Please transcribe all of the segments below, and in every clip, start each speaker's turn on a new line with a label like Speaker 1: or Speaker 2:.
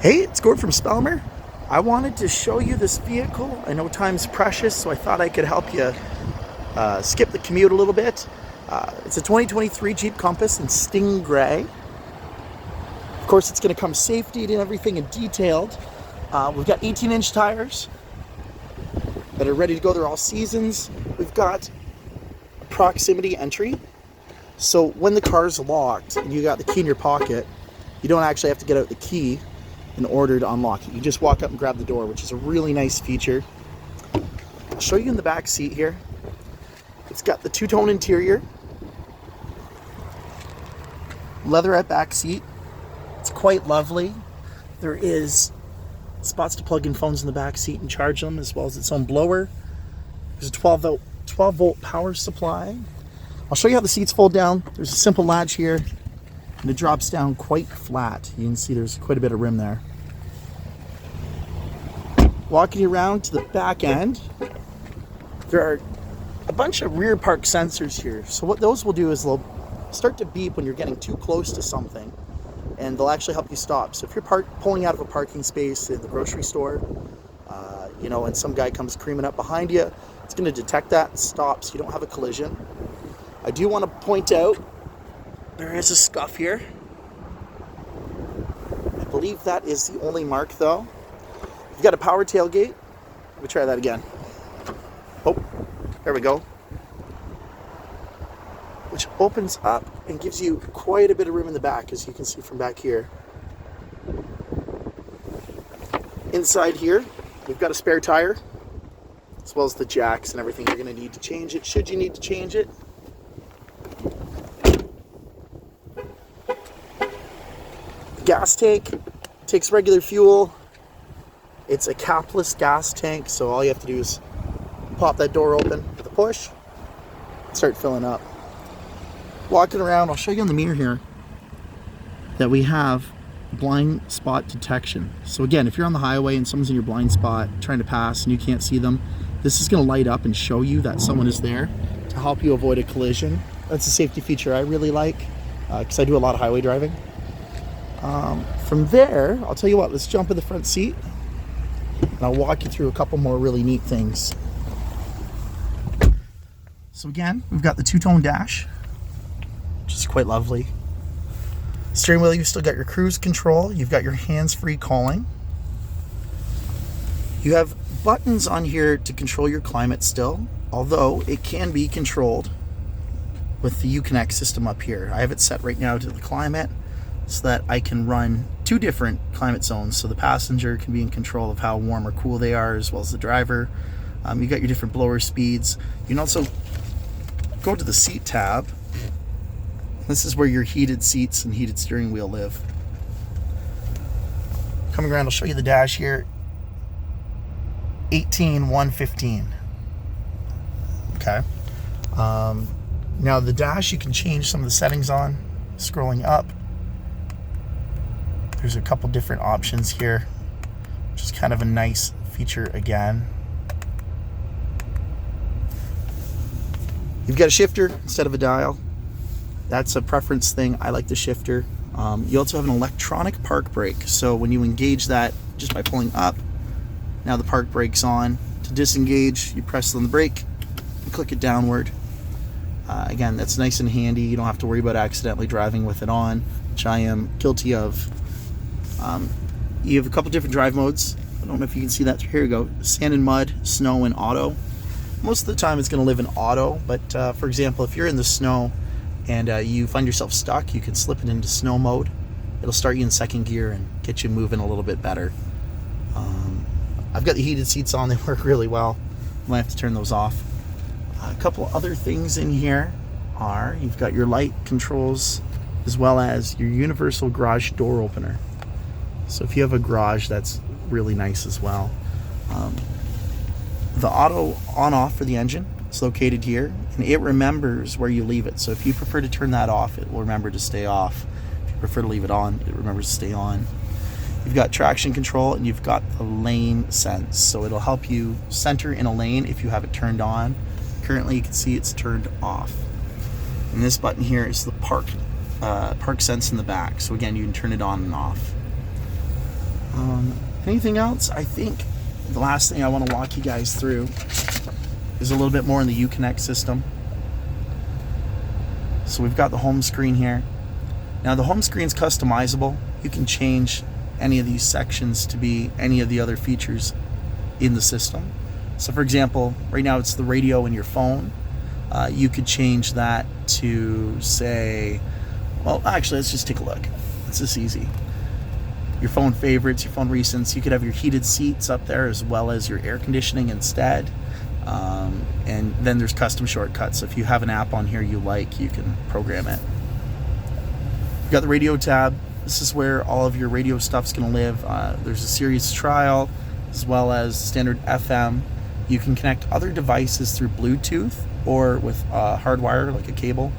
Speaker 1: Hey, it's Gord from Spelmer. I wanted to show you this vehicle. I know time's precious, so I thought I could help you skip the commute a little bit. It's a 2023 Jeep Compass in Stingray. Of course, it's going to come safetied and everything and detailed. We've got 18-inch tires that are ready to go. They're all seasons. We've got proximity entry. So when the car's locked and you got the key in your pocket, you don't actually have to get out the key in order to unlock it. You just walk up and grab the door, which is a really nice feature. I'll show you in the back seat here. It's got the two-tone interior, leatherette back seat. It's quite lovely. There is spots to plug in phones in the back seat and charge them, as well as its own blower. There's a 12 volt power supply. I'll show you how the seats fold down. There's a simple latch here, and it drops down quite flat. You can see there's quite a bit of rim there. Walking you around to the back end, there are a bunch of rear park sensors here. So what those will do is they'll start to beep when you're getting too close to something, and they'll actually help you stop. So if you're pulling out of a parking space in the grocery store, and some guy comes creaming up behind you, it's going to detect that and stop so you don't have a collision. I do want to point out there is a scuff here. I believe that is the only mark though. You've got a power tailgate. Let me try that again. Oh, there we go. Which opens up and gives you quite a bit of room in the back, as you can see from back here. Inside here, we've got a spare tire, as well as the jacks and everything you're going to need to change it, should you need to change it. Gas tank takes regular fuel. It's a capless gas tank, so all you have to do is pop that door open with a push and start filling up. Walking around, I'll show you on the mirror here that we have blind spot detection. So again, if you're on the highway and someone's in your blind spot trying to pass and you can't see them, this is going to light up and show you that someone is there to help you avoid a collision. That's a safety feature I really like because I do a lot of highway driving. From there, I'll tell you what, let's jump in the front seat and I'll walk you through a couple more really neat things. So again, we've got the two-tone dash, which is quite lovely. Steering wheel, you've still got your cruise control. You've got your hands-free calling. You have buttons on here to control your climate still, although it can be controlled with the Uconnect system up here. I have it set right now to the climate, so that I can run two different climate zones, so the passenger can be in control of how warm or cool they are, as well as the driver. You got your different blower speeds. You can also go to the seat tab. This is where your heated seats and heated steering wheel live. Coming around, I'll show you the dash here. 18/115. Okay. Now the dash, you can change some of the settings on. Scrolling up, there's a couple different options here, which is kind of a nice feature again. You've got a shifter instead of a dial. That's a preference thing. I like the shifter. You also have an electronic park brake. So when you engage that just by pulling up, now the park brake's on. To disengage, you press on the brake and click it downward. Again, that's nice and handy. You don't have to worry about accidentally driving with it on, which I am guilty of. You have a couple different drive modes. I don't know if you can see that. Here we go. Sand and mud, snow, and auto. Most of the time it's going to live in auto, but for example, if you're in the snow and you find yourself stuck, you can slip it into snow mode. It'll start you in second gear and get you moving a little bit better. I've got the heated seats on. They work really well. Might have to turn those off. A couple other things in here are you've got your light controls, as well as your universal garage door opener. So if you have a garage, that's really nice as well. The auto on-off for the engine is located here, and it remembers where you leave it. So if you prefer to turn that off, it will remember to stay off. If you prefer to leave it on, it remembers to stay on. You've got traction control, and you've got the lane sense. So it'll help you center in a lane if you have it turned on. Currently, you can see it's turned off. And this button here is the park sense in the back. So again, you can turn it on and off. Anything else? I think the last thing I want to walk you guys through is a little bit more in the Uconnect system. So we've got the home screen here. Now the home screen is customizable. You can change any of these sections to be any of the other features in the system. So for example, right now it's the radio in your phone. You could change that to say, well, actually, let's just take a look. It's this easy. Your phone favorites, your phone recents. You could have your heated seats up there as well as your air conditioning instead. And then there's custom shortcuts. So if you have an app on here you like, you can program it. You've got the radio tab. This is where all of your radio stuff's going to live. There's a Sirius trial as well as standard FM. You can connect other devices through Bluetooth or with hardwire, like a cable.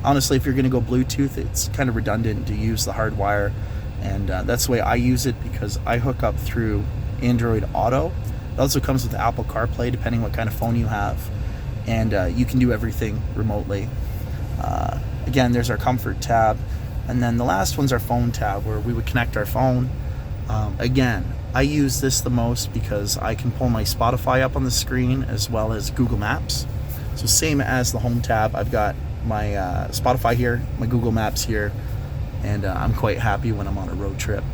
Speaker 1: Honestly, if you're going to go Bluetooth, it's kind of redundant to use the hardwire. And that's the way I use it because I hook up through Android Auto. It also comes with Apple CarPlay, depending what kind of phone you have. And you can do everything remotely. Again, there's our comfort tab. And then the last one's our phone tab, where we would connect our phone. Again, I use this the most because I can pull my Spotify up on the screen as well as Google Maps. So same as the home tab, I've got my Spotify here, my Google Maps here, and I'm quite happy when I'm on a road trip.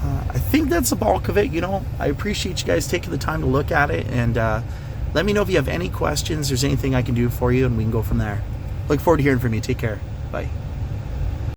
Speaker 1: I think that's the bulk of it. I appreciate you guys taking the time to look at it, and let me know if you have any questions, there's anything I can do for you, and we can go from there. Look forward to hearing from you. Take care. Bye.